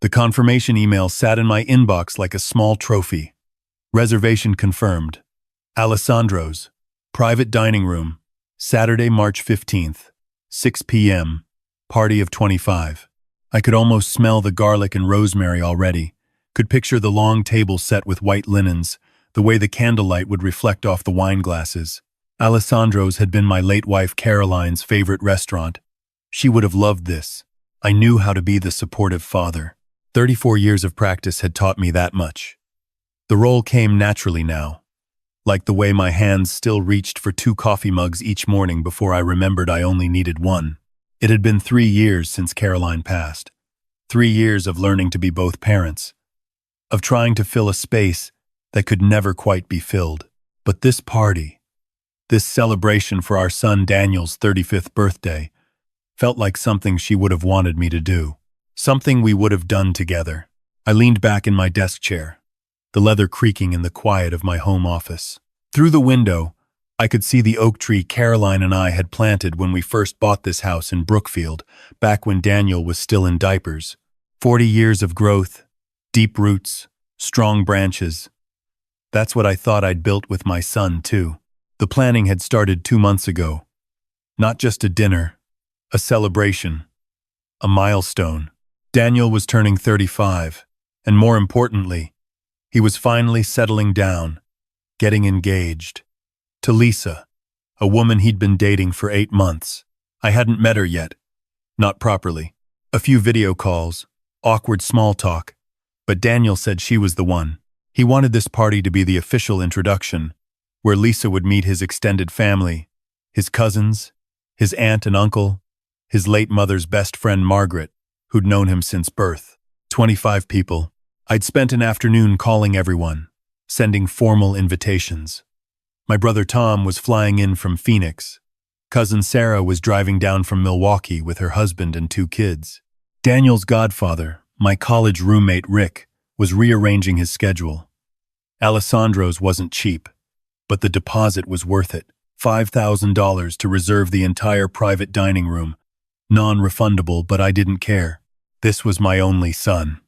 The confirmation email sat in my inbox like a small trophy. Reservation confirmed. Alessandro's, private dining room, Saturday, March 15th, 6 p.m., party of 25. I could almost smell the garlic and rosemary already, could picture the long table set with white linens, the way the candlelight would reflect off the wine glasses. Alessandro's had been my late wife Caroline's favorite restaurant. She would have loved this. I knew how to be the supportive father. 34 years of practice had taught me that much. The role came naturally now, like the way my hands still reached for 2 coffee mugs each morning before I remembered I only needed one. It had been 3 years since Caroline passed. 3 years of learning to be both parents, of trying to fill a space that could never quite be filled. But this party, this celebration for our son Daniel's 35th birthday, felt like something she would have wanted me to do. Something we would have done together. I leaned back in my desk chair, the leather creaking in the quiet of my home office. Through the window, I could see the oak tree Caroline and I had planted when we first bought this house in Brookfield, back when Daniel was still in diapers. 40 years of growth, deep roots, strong branches. That's what I thought I'd built with my son, too. The planning had started 2 months ago. Not just a dinner, a celebration, a milestone. Daniel was turning 35, and more importantly, he was finally settling down, getting engaged. To Lisa, a woman he'd been dating for 8 months. I hadn't met her yet, not properly. A few video calls, awkward small talk, but Daniel said she was the one. He wanted this party to be the official introduction, where Lisa would meet his extended family, his cousins, his aunt and uncle, his late mother's best friend Margaret, who'd known him since birth. 25 people. I'd spent an afternoon calling everyone, sending formal invitations. My brother Tom was flying in from Phoenix. Cousin Sarah was driving down from Milwaukee with her husband and 2 kids. Daniel's godfather, my college roommate Rick, was rearranging his schedule. Alessandro's wasn't cheap, but the deposit was worth it. $5,000 to reserve the entire private dining room. Non-refundable, but I didn't care. This was my only son.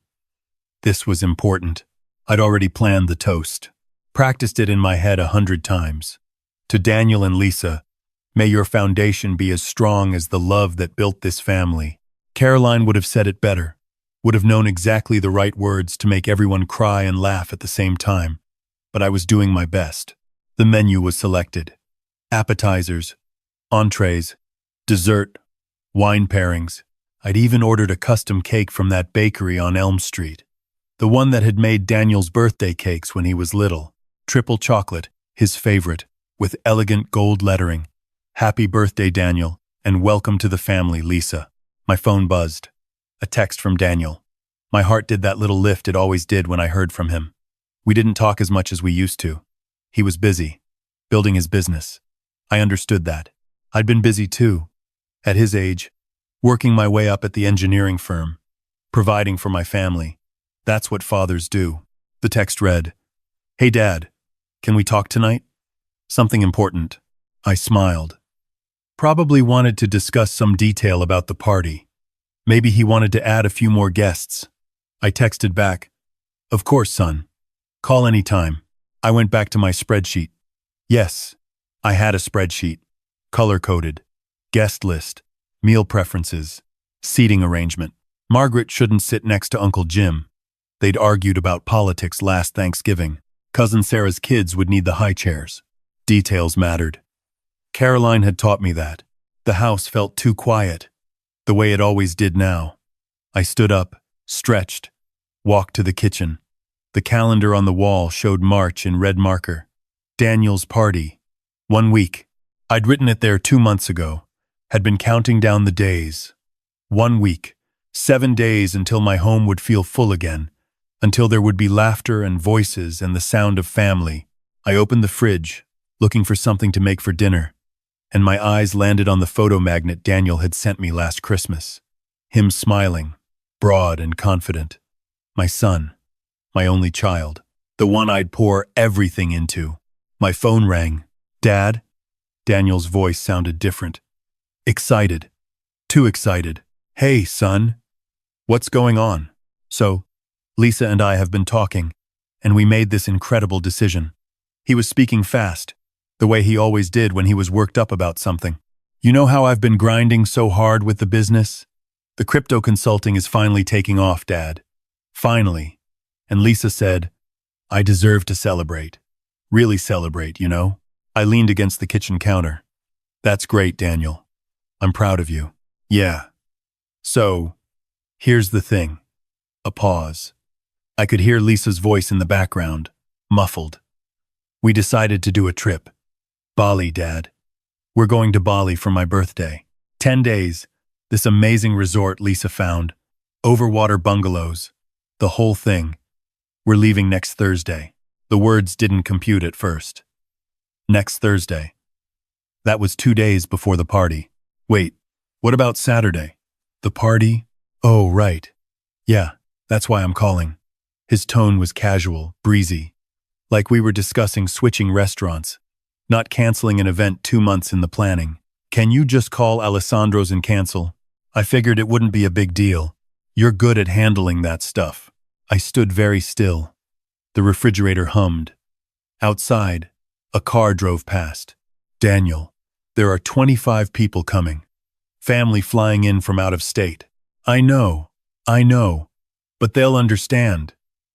This was important. I'd already planned the toast, practiced it in my head 100 times. To Daniel and Lisa, may your foundation be as strong as the love that built this family. Caroline would have said it better, would have known exactly the right words to make everyone cry and laugh at the same time. But I was doing my best. The menu was selected. Appetizers, entrees, dessert, wine pairings. I'd even ordered a custom cake from that bakery on Elm Street. The one that had made Daniel's birthday cakes when he was little. Triple chocolate, his favorite, with elegant gold lettering. Happy birthday, Daniel, and welcome to the family, Lisa. My phone buzzed. A text from Daniel. My heart did that little lift it always did when I heard from him. We didn't talk as much as we used to. He was busy, building his business. I understood that. I'd been busy too. At his age, working my way up at the engineering firm, providing for my family. That's what fathers do. The text read, "Hey Dad, can we talk tonight? Something important." I smiled. Probably wanted to discuss some detail about the party. Maybe he wanted to add a few more guests. I texted back, "Of course, son. Call anytime." I went back to my spreadsheet. Yes, I had a spreadsheet. Color-coded. Guest list. Meal preferences. Seating arrangement. Margaret shouldn't sit next to Uncle Jim. They'd argued about politics last Thanksgiving. Cousin Sarah's kids would need the high chairs. Details mattered. Caroline had taught me that. The house felt too quiet, the way it always did now. I stood up, stretched, walked to the kitchen. The calendar on the wall showed March in red marker. Daniel's party. 1 week. I'd written it there 2 months ago. Had been counting down the days. 1 week. 7 days until my home would feel full again. Until there would be laughter and voices and the sound of family. I opened the fridge, looking for something to make for dinner, and my eyes landed on the photo magnet Daniel had sent me last Christmas. Him smiling, broad and confident. My son, my only child, the one I'd pour everything into. My phone rang. "Dad?" Daniel's voice sounded different. Excited. Too excited. "Hey, son. What's going on?" So, Lisa and I have been talking, and we made this incredible decision. He was speaking fast, the way he always did when he was worked up about something. You know how I've been grinding so hard with the business? The crypto consulting is finally taking off, Dad. Finally. And Lisa said, I deserve to celebrate. Really celebrate, you know? I leaned against the kitchen counter. That's great, Daniel. I'm proud of you. Yeah. So, here's the thing. A pause. I could hear Lisa's voice in the background, muffled. We decided to do a trip. Bali, Dad. We're going to Bali for my birthday. 10 days. This amazing resort Lisa found. Overwater bungalows. The whole thing. We're leaving next Thursday. The words didn't compute at first. Next Thursday. That was 2 days before the party. Wait, what about Saturday? The party? Oh, right. Yeah, that's why I'm calling. His tone was casual, breezy. Like we were discussing switching restaurants, not canceling an event 2 months in the planning. Can you just call Alessandro's and cancel? I figured it wouldn't be a big deal. You're good at handling that stuff. I stood very still. The refrigerator hummed. Outside, a car drove past. Daniel, there are 25 people coming. Family flying in from out of state. I know, but they'll understand.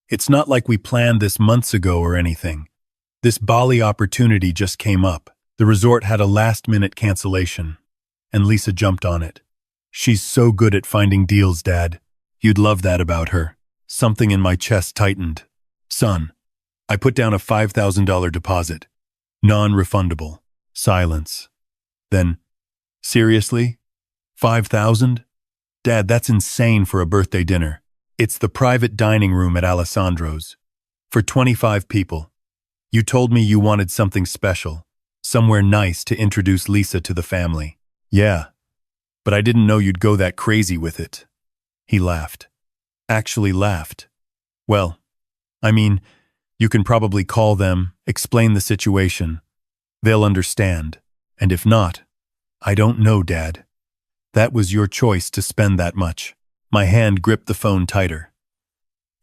It's not like we planned this months ago or anything. This Bali opportunity just came up. The resort had a last-minute cancellation, and Lisa jumped on it. She's so good at finding deals, Dad. You'd love that about her. Something in my chest tightened. Son, I put down a $5,000 deposit. Non-refundable. Silence. Then, seriously? 5,000? Dad, that's insane for a birthday dinner. It's the private dining room at Alessandro's. For 25 people. You told me you wanted something special. Somewhere nice to introduce Lisa to the family. Yeah, but I didn't know you'd go that crazy with it. He laughed. Actually laughed. Well, I mean, you can probably call them, explain the situation. They'll understand. And if not, I don't know, Dad. That was your choice to spend that much. My hand gripped the phone tighter.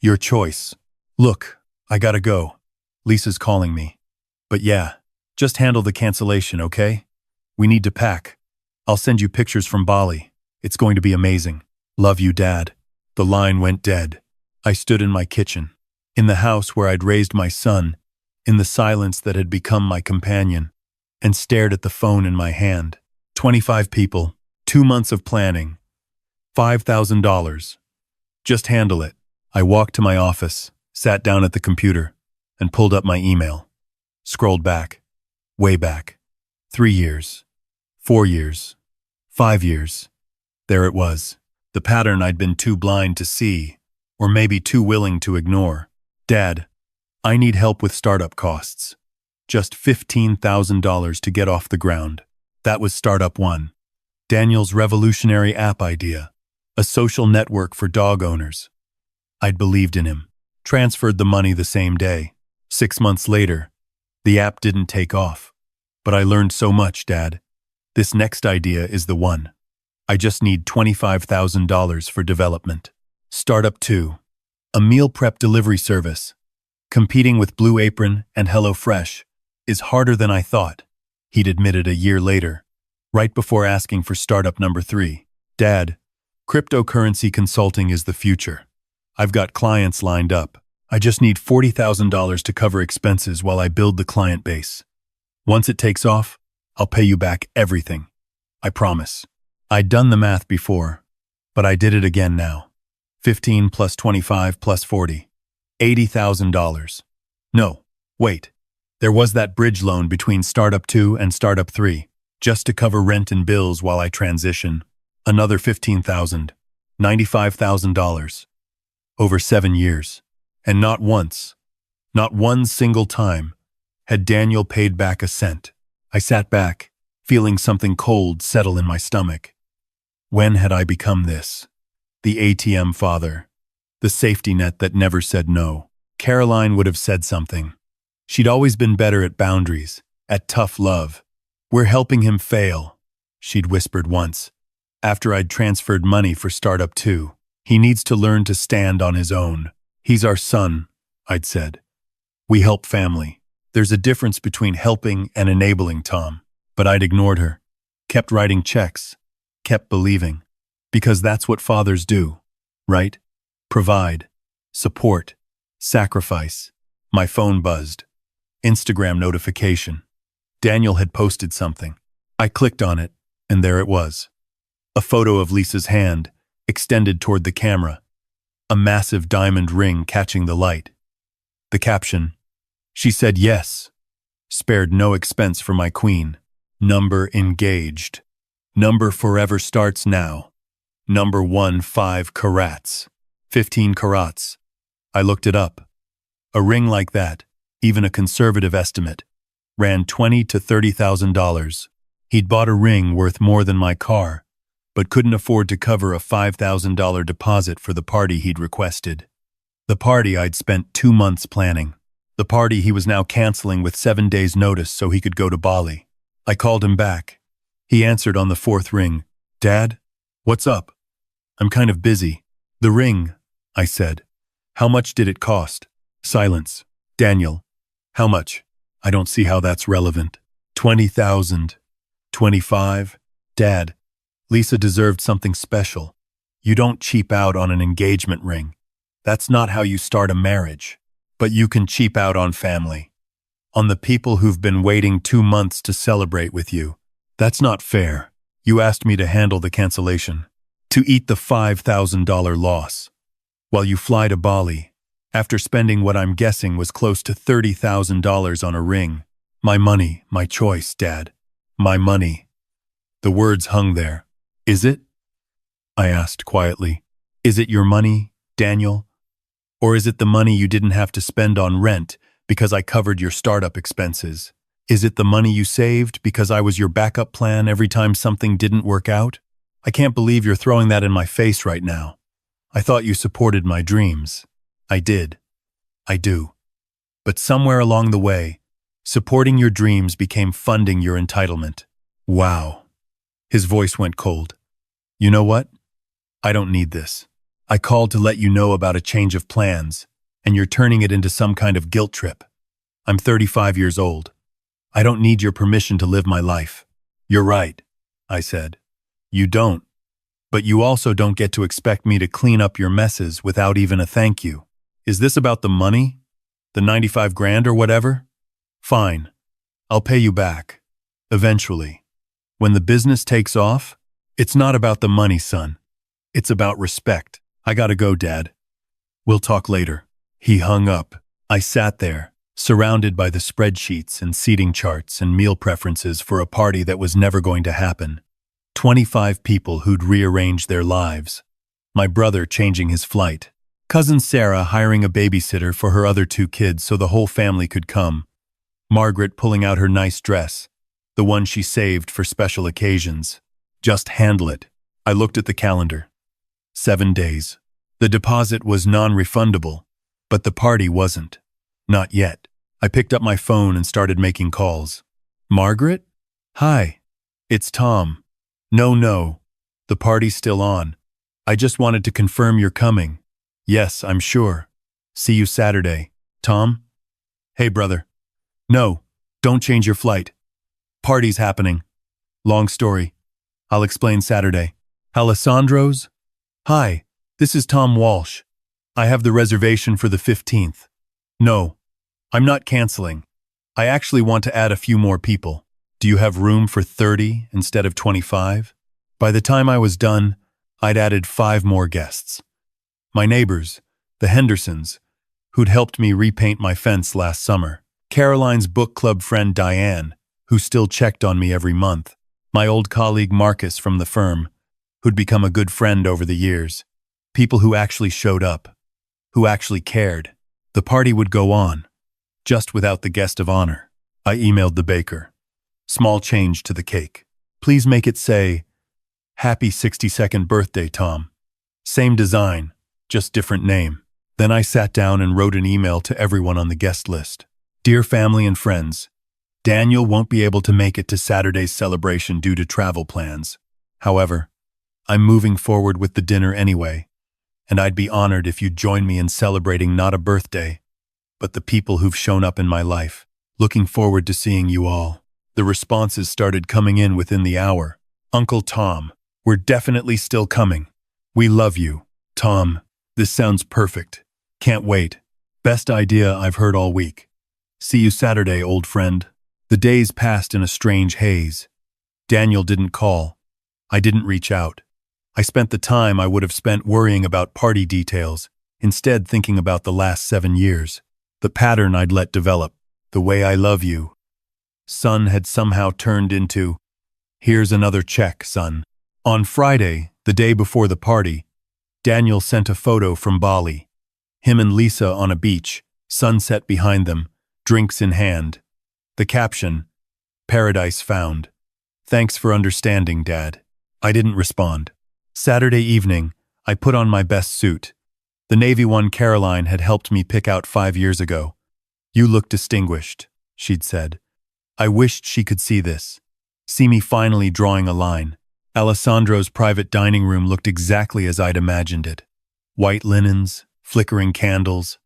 Your choice. Look, I gotta go. Lisa's calling me. But yeah, just handle the cancellation, okay? We need to pack. I'll send you pictures from Bali. It's going to be amazing. Love you, Dad. The line went dead. I stood in my kitchen, in the house where I'd raised my son, in the silence that had become my companion, and stared at the phone in my hand. 25 people, 2 months of planning, $5,000. Just handle it. I walked to my office, sat down at the computer, and pulled up my email. Scrolled back, way back. 3 years, 4 years, 5 years. There it was. The pattern I'd been too blind to see, or maybe too willing to ignore. Dad, I need help with startup costs. Just $15,000 to get off the ground. That was Startup 1. Daniel's revolutionary app idea. A social network for dog owners. I'd believed in him. Transferred the money the same day. 6 months later, the app didn't take off. But I learned so much, Dad. This next idea is the one. I just need $25,000 for development. Startup 2. A meal prep delivery service. Competing with Blue Apron and HelloFresh is harder than I thought, he'd admitted a year later, right before asking for startup number 3. Dad, cryptocurrency consulting is the future. I've got clients lined up. I just need $40,000 to cover expenses while I build the client base. Once it takes off, I'll pay you back everything. I promise. I'd done the math before, but I did it again now. 15 plus 25 plus 40. $80,000. No, wait. There was that bridge loan between Startup 2 and Startup 3, just to cover rent and bills while I transition. Another $15,000. $95,000. Over 7 years. And not once, not one single time, had Daniel paid back a cent. I sat back, feeling something cold settle in my stomach. When had I become this? The ATM father. The safety net that never said no. Caroline would have said something. She'd always been better at boundaries, at tough love. We're helping him fail, she'd whispered once, after I'd transferred money for Startup 2. He needs to learn to stand on his own. He's our son, I'd said. We help family. There's a difference between helping and enabling, Tom. But I'd ignored her. Kept writing checks. Kept believing. Because that's what fathers do, right? Provide. Support. Sacrifice. My phone buzzed. Instagram notification. Daniel had posted something. I clicked on it, and there it was. A photo of Lisa's hand, extended toward the camera. A massive diamond ring catching the light. The caption, "She said yes. Spared no expense for my queen. Number engaged. Number forever starts now. Number 15 carats. 15 carats. I looked it up. A ring like that, even a conservative estimate, ran $20,000 to $30,000. He'd bought a ring worth more than my car, but couldn't afford to cover a $5,000 deposit for the party he'd requested. The party I'd spent 2 months planning. The party he was now canceling with 7 days' notice so he could go to Bali. I called him back. He answered on the 4th ring. "Dad? What's up?" "I'm kind of busy." "The ring," I said. "How much did it cost?" Silence. "Daniel, how much?" "I don't see how that's relevant." 20,000. 25. "Dad, Lisa deserved something special. You don't cheap out on an engagement ring. That's not how you start a marriage. But you can cheap out on family. On the people who've been waiting 2 months to celebrate with you. That's not fair. You asked me to handle the cancellation. To eat the $5,000 loss. While you fly to Bali, after spending what I'm guessing was close to $30,000 on a ring. My money, my choice, Dad. My money." The words hung there. "Is it?" I asked quietly. "Is it your money, Daniel? Or is it the money you didn't have to spend on rent because I covered your startup expenses? Is it the money you saved because I was your backup plan every time something didn't work out? I can't believe you're throwing that in my face right now. I thought you supported my dreams." "I did. I do. But somewhere along the way, supporting your dreams became funding your entitlement." "Wow." His voice went cold. "You know what? I don't need this. I called to let you know about a change of plans, and you're turning it into some kind of guilt trip. I'm 35 years old. I don't need your permission to live my life." "You're right," I said. "You don't. But you also don't get to expect me to clean up your messes without even a thank you. Is this about the money? The 95 grand or whatever? Fine. I'll pay you back. Eventually. When the business takes off, it's not about the money, son. It's about respect. I gotta go, Dad. We'll talk later." He hung up. I sat there, surrounded by the spreadsheets and seating charts and meal preferences for a party that was never going to happen. 25 people who'd rearranged their lives. My brother changing his flight. Cousin Sarah hiring a babysitter for her other 2 kids so the whole family could come. Margaret pulling out her nice dress, the one she saved for special occasions. Just handle it. I looked at the calendar. 7 days. The deposit was non-refundable, but the party wasn't. Not yet. I picked up my phone and started making calls. "Margaret? Hi. It's Tom. No. The party's still on. I just wanted to confirm you're coming." "Yes, I'm sure. See you Saturday. Tom?" "Hey, brother. No, don't change your flight. Party's happening. Long story. I'll explain Saturday." "Alessandro's?" "Hi, this is Tom Walsh. I have the reservation for the 15th. No, I'm not canceling. I actually want to add a few more people. Do you have room for 30 instead of 25? By the time I was done, I'd added 5 more guests. My neighbors, the Hendersons, who'd helped me repaint my fence last summer. Caroline's book club friend Diane, who still checked on me every month. My old colleague Marcus from the firm, who'd become a good friend over the years. People who actually showed up, who actually cared. The party would go on, just without the guest of honor. I emailed the baker. Small change to the cake. Please make it say, "Happy 62nd birthday, Tom." Same design, just different name. Then I sat down and wrote an email to everyone on the guest list. "Dear family and friends, Daniel won't be able to make it to Saturday's celebration due to travel plans. However, I'm moving forward with the dinner anyway, and I'd be honored if you'd join me in celebrating not a birthday, but the people who've shown up in my life. Looking forward to seeing you all." The responses started coming in within the hour. "Uncle Tom, we're definitely still coming. We love you. Tom, this sounds perfect. Can't wait. Best idea I've heard all week. See you Saturday, old friend." The days passed in a strange haze. Daniel didn't call. I didn't reach out. I spent the time I would have spent worrying about party details, instead thinking about the last 7 years. The pattern I'd let develop, the way I love you, son, had somehow turned into, "Here's another check, son." On Friday, the day before the party, Daniel sent a photo from Bali. Him and Lisa on a beach, sunset behind them, drinks in hand. The caption, "Paradise found. Thanks for understanding, Dad." I didn't respond. Saturday evening, I put on my best suit. The navy one Caroline had helped me pick out 5 years ago. "You look distinguished," she'd said. I wished she could see this. See me finally drawing a line. Alessandro's private dining room looked exactly as I'd imagined it. White linens, flickering candles,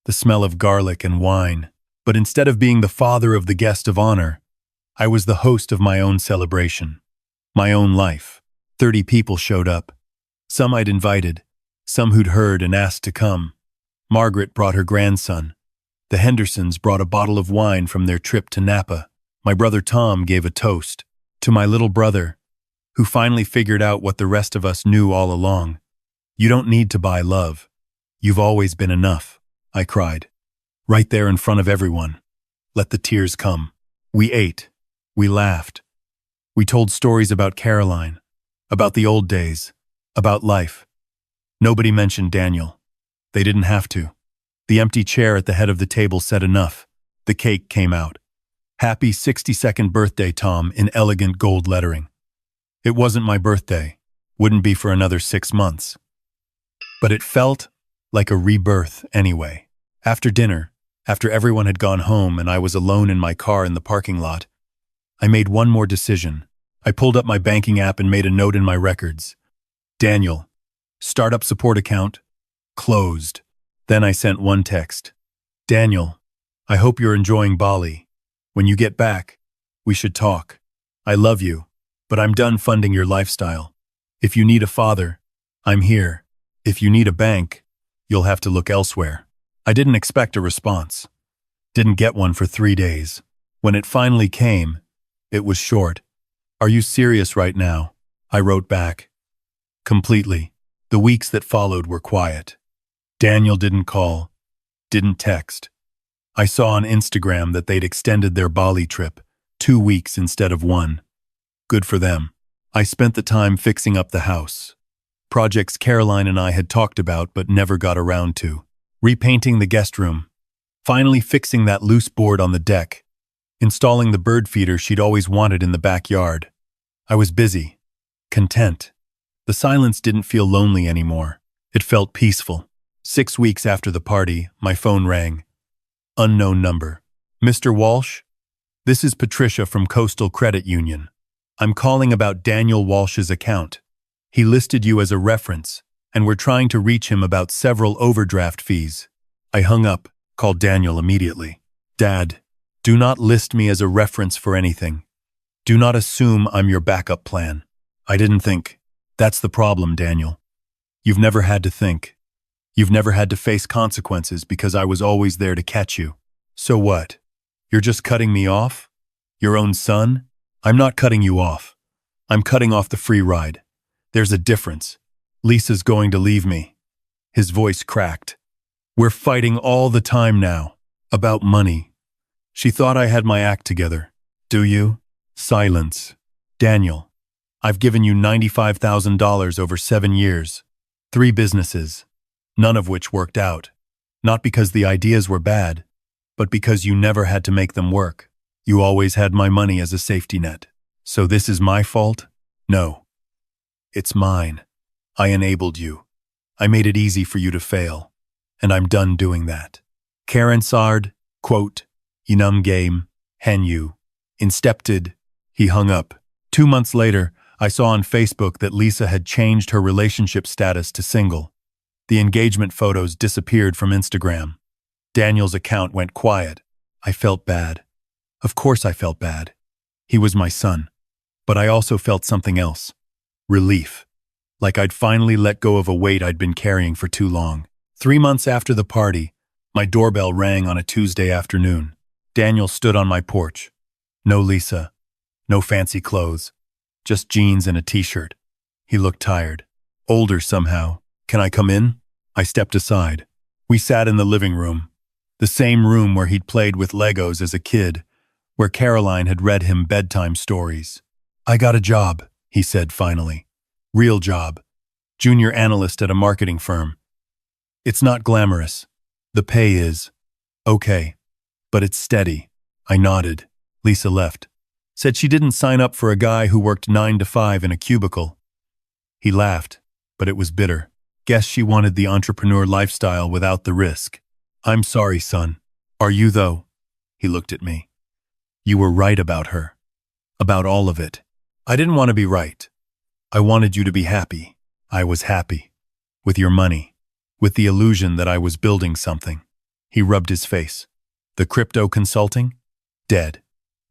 the smell of garlic and wine. But instead of being the father of the guest of honor, I was the host of my own celebration. My own life. 30 people showed up. Some I'd invited, some who'd heard and asked to come. Margaret brought her grandson. The Hendersons brought a bottle of wine from their trip to Napa. My brother Tom gave a toast to my little brother, who finally figured out what the rest of us knew all along. "You don't need to buy love. You've always been enough," I cried. Right there in front of everyone. Let the tears come. We ate. We laughed. We told stories about Caroline, about the old days, about life. Nobody mentioned Daniel. They didn't have to. The empty chair at the head of the table said enough. The cake came out. "Happy 62nd birthday, Tom," in elegant gold lettering. It wasn't my birthday. Wouldn't be for another 6 months. But it felt like a rebirth anyway. After dinner, after everyone had gone home and I was alone in my car in the parking lot, I made one more decision. I pulled up my banking app and made a note in my records. "Daniel, startup support account, closed." Then I sent one text. "Daniel, I hope you're enjoying Bali. When you get back, we should talk. I love you, but I'm done funding your lifestyle. If you need a father, I'm here. If you need a bank, you'll have to look elsewhere." I didn't expect a response. Didn't get one for 3 days. When it finally came, it was short. "Are you serious right now?" I wrote back. Completely. The weeks that followed were quiet. Daniel didn't call, didn't text. I saw on Instagram that they'd extended their Bali trip, 2 weeks instead of 1. Good for them. I spent the time fixing up the house. Projects Caroline and I had talked about but never got around to. Repainting the guest room. Finally fixing that loose board on the deck. Installing the bird feeder she'd always wanted in the backyard. I was busy. Content. The silence didn't feel lonely anymore. It felt peaceful. 6 weeks after the party, my phone rang. Unknown number. "Mr. Walsh? This is Patricia from Coastal Credit Union. I'm calling about Daniel Walsh's account. He listed you as a reference, and we're trying to reach him about several overdraft fees." I hung up, called Daniel immediately. "Dad, do not list me as a reference for anything. Do not assume I'm your backup plan." I didn't think. That's the problem, Daniel. You've never had to think. You've never had to face consequences because I was always there to catch you. So what? You're just cutting me off? Your own son? I'm not cutting you off. I'm cutting off the free ride. There's a difference. Lisa's going to leave me. His voice cracked. We're fighting all the time now. About money. She thought I had my act together. Do you? Silence. Daniel, I've given you $95,000 over 7 years. 3 businesses. None of which worked out. Not because the ideas were bad, but because you never had to make them work. You always had my money as a safety net. So this is my fault? No. It's mine. I enabled you. I made it easy for you to fail. And I'm done doing that. Karen Sard, quote, Inum game, hen you. Instepted. He hung up. 2 months later, I saw on Facebook that Lisa had changed her relationship status to single. The engagement photos disappeared from Instagram. Daniel's account went quiet. I felt bad. Of course I felt bad. He was my son. But I also felt something else. Relief. Like I'd finally let go of a weight I'd been carrying for too long. 3 months after the party, my doorbell rang on a Tuesday afternoon. Daniel stood on my porch. No Lisa. No fancy clothes. Just jeans and a t-shirt. He looked tired. Older somehow. "Can I come in?" I stepped aside. We sat in the living room. The same room where he'd played with Legos as a kid, where Caroline had read him bedtime stories. "I got a job," he said finally. "Real job. Junior analyst at a marketing firm. It's not glamorous. The pay is okay, but it's steady." I nodded. Lisa left. Said she didn't sign up for a guy who worked 9 to 5 in a cubicle. He laughed, but it was bitter. Guess she wanted the entrepreneur lifestyle without the risk. "I'm sorry, son. Are you, though?" He looked at me. "You were right about her. About all of it. I didn't want to be right. I wanted you to be happy. I was happy. With your money. With the illusion that I was building something." He rubbed his face. "The crypto consulting? Dead.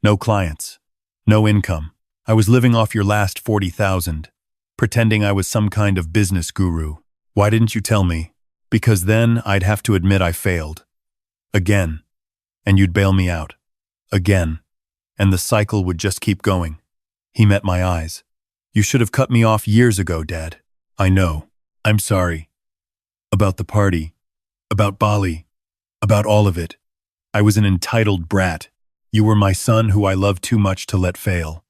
No clients. No income. I was living off your last 40,000, pretending I was some kind of business guru. Why didn't you tell me? Because then I'd have to admit I failed. Again. And you'd bail me out. Again. And the cycle would just keep going." He met my eyes. "You should have cut me off years ago, Dad." "I know. I'm sorry. About the party. About Bali. About all of it. I was an entitled brat. You were my son who I loved too much to let fail.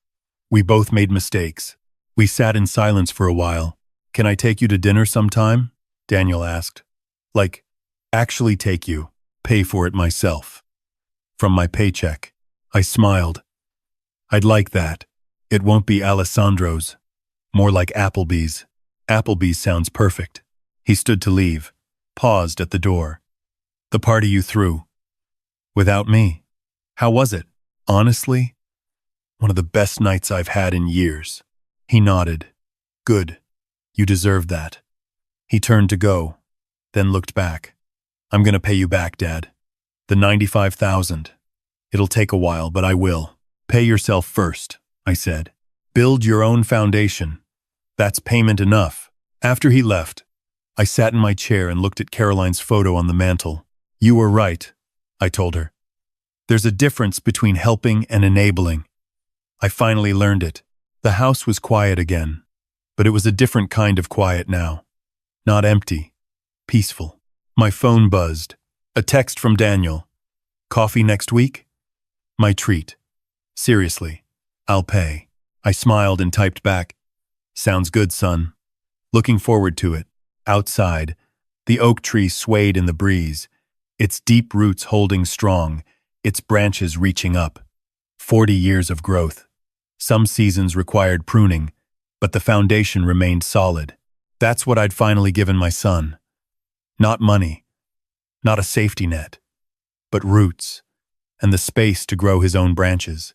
We both made mistakes." We sat in silence for a while. "Can I take you to dinner sometime?" Daniel asked. "Like, actually take you, pay for it myself. From my paycheck." I smiled. "I'd like that. It won't be Alessandro's. More like Applebee's." "Applebee's sounds perfect." He stood to leave, paused at the door. "The party you threw. Without me. How was it? Honestly, one of the best nights I've had in years." He nodded. "Good. You deserved that." He turned to go, then looked back. "I'm gonna pay you back, Dad. The 95,000. It'll take a while, but I will." "Pay yourself first," I said. "Build your own foundation. That's payment enough." After he left, I sat in my chair and looked at Caroline's photo on the mantel. "You were right," I told her. "There's a difference between helping and enabling." I finally learned it. The house was quiet again, but it was a different kind of quiet now. Not empty, peaceful. My phone buzzed. A text from Daniel. "Coffee next week?" My treat. "Seriously, I'll pay." I smiled and typed back, "Sounds good, son." Looking forward to it. Outside, the oak tree swayed in the breeze, its deep roots holding strong, its branches reaching up. 40 years of growth. Some seasons required pruning, but the foundation remained solid. That's what I'd finally given my son. Not money, not a safety net, but roots, and the space to grow his own branches.